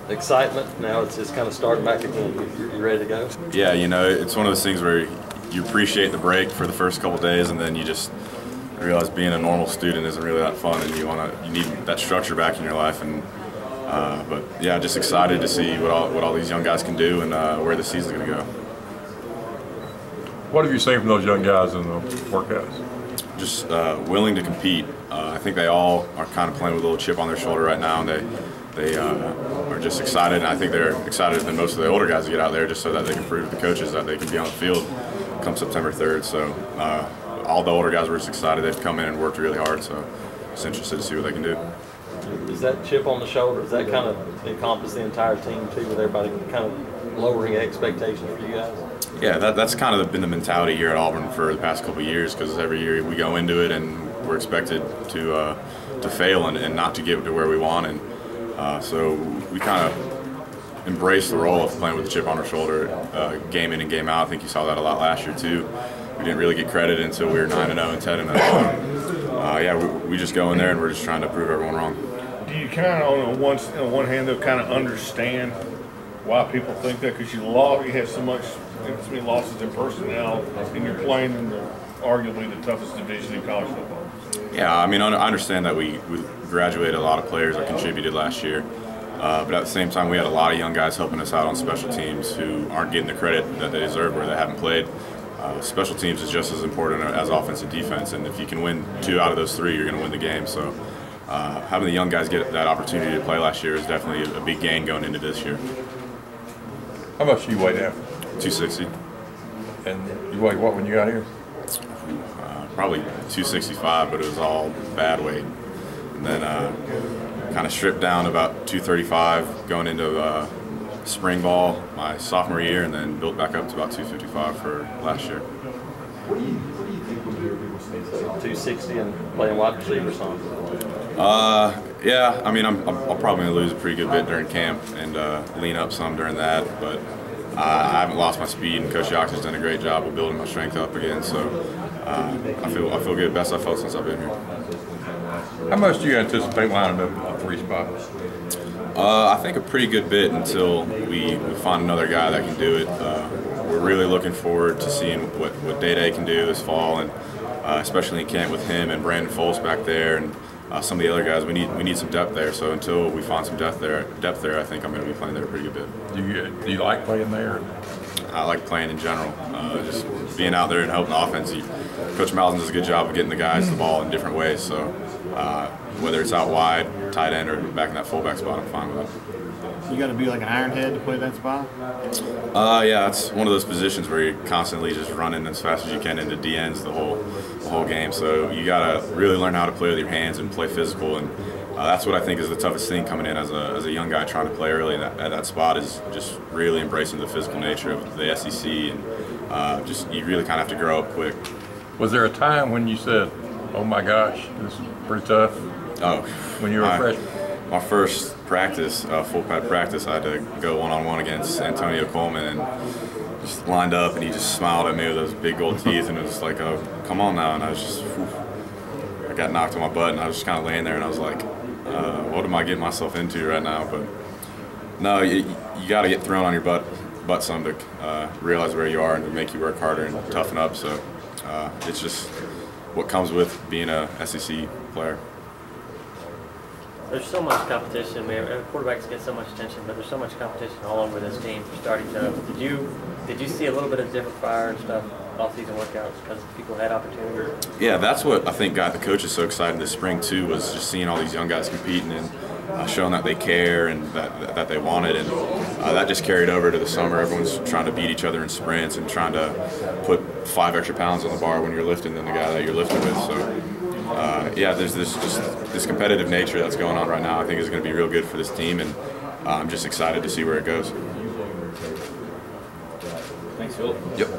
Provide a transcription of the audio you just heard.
Excitement. Now it's kind of starting back again. You ready to go? Yeah, it's one of those things where you appreciate the break for the first couple of days, and then you just realize being a normal student isn't really that fun, and you need that structure back in your life. And but yeah, just excited to see what all these young guys can do and where the season's going to go. What have you seen from those young guys in the workouts? Just willing to compete. I think they all are kind of playing with a little chip on their shoulder right now, and they are just excited. And I think they're excited than most of the older guys to get out there just so that they can prove to the coaches that they can be on the field come September 3rd. So all the older guys were just excited. They've come in and worked really hard, so just interested to see what they can do. Is that chip on the shoulder, does that kind of encompass the entire team too, with everybody kind of lowering expectations for you guys? Yeah, that's kind of been the mentality here at Auburn for the past couple of years, because every year we go into it and we're expected to fail and not to get to where we want, and so we kind of embrace the role of playing with a chip on our shoulder, game in and game out. I think you saw that a lot last year too. We didn't really get credit until we were 9-0 and 10-0. Yeah, we just go in there and we're just trying to prove everyone wrong. Do you kind of, on one hand, though, kind of understand why people think that? Because you have so many losses in personnel, and you're playing in arguably the toughest division in college football. Yeah, I mean, I understand that we graduated a lot of players that contributed last year, but at the same time, we had a lot of young guys helping us out on special teams who aren't getting the credit that they deserve where they haven't played. Special teams is just as important as offense and defense, and if you can win 2 out of those 3, you're going to win the game. So having the young guys get that opportunity to play last year is definitely a big gain going into this year. How much do you weigh now? 260. And you weighed what when you got here? Probably 265, but it was all bad weight. And then kind of stripped down about 235 going into spring ball my sophomore year, and then built back up to about 255 for last year. What do you think when you're 260 and playing wide receiver something? Yeah, I mean, I'm probably going to lose a pretty good bit during camp and lean up some during that, but I haven't lost my speed, and Coach Yox has done a great job of building my strength up again. So I feel good, best I felt since I've been here. How much do you anticipate lining up a 3 spot? I think a pretty good bit until we find another guy that can do it. We're really looking forward to seeing what Day can do this fall, and especially in camp with him and Brandon Foles back there, and some of the other guys. We need some depth there. So until we find some depth there, I think I'm going to be playing there a pretty good bit. Do you like playing there? I like playing in general. Just being out there and helping the offense. Coach Malzahn does a good job of getting the guys the ball in different ways. So whether it's out wide, tight end, or back in that fullback spot, I'm fine with that. You got to be like an ironhead to play that spot? Yeah, it's one of those positions where you're constantly just running as fast as you can into DNs the whole game. So you got to really learn how to play with your hands and play physical, and that's what I think is the toughest thing coming in as a young guy trying to play early at that spot, is just really embracing the physical nature of the SEC, and just you really kind of have to grow up quick. Was there a time when you said, "Oh my gosh, this is pretty tough"? Oh, when you were a freshman. My first practice, full pad practice, I had to go one-on-one against Antonio Coleman, and just lined up, and he just smiled at me with those big gold teeth, and it was like, "Oh, come on now!" And I was just, I got knocked on my butt, and I was just kind of laying there, and I was like, "What am I getting myself into right now?" But no, you got to get thrown on your butt some to realize where you are and to make you work harder and toughen up. So it's just what comes with being a SEC player. There's so much competition. Quarterbacks get so much attention, but there's so much competition all over this team for starting to. Did you see a little bit of different fire and stuff off-season workouts because people had opportunities? Yeah, that's what I think got the coaches so excited this spring too, was just seeing all these young guys competing and showing that they care and that they want it, and that just carried over to the summer. Everyone's trying to beat each other in sprints and trying to put 5 extra pounds on the bar when you're lifting than the guy that you're lifting with. So. Yeah, there's this competitive nature that's going on right now. I think is going to be real good for this team, and I'm just excited to see where it goes. Thanks, Philip. Yep.